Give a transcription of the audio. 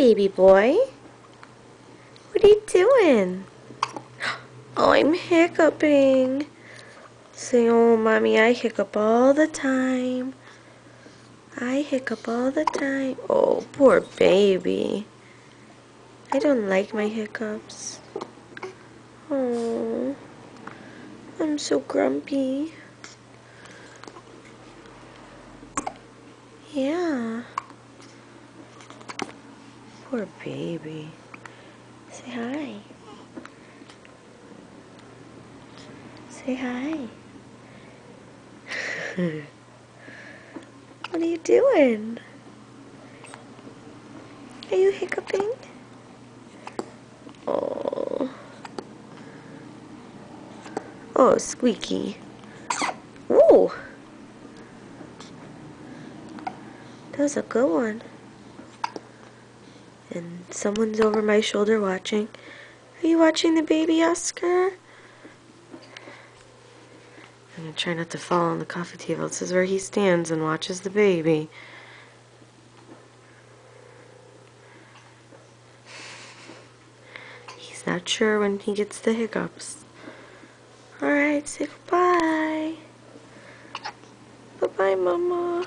baby boy. What are you doing? Oh, I'm hiccuping. Say, oh, mommy, I hiccup all the time. I hiccup all the time. Oh, poor baby. I don't like my hiccups. Oh, I'm so grumpy. Yeah. Poor baby. Say hi. Say hi. What are you doing? Are you hiccuping? Oh. Oh, squeaky. Ooh. That was a good one. And someone's over my shoulder watching. Are you watching the baby, Oscar? I'm going to try not to fall on the coffee table. This is where he stands and watches the baby. He's not sure when he gets the hiccups. Alright, say goodbye. Bye-bye, Mama.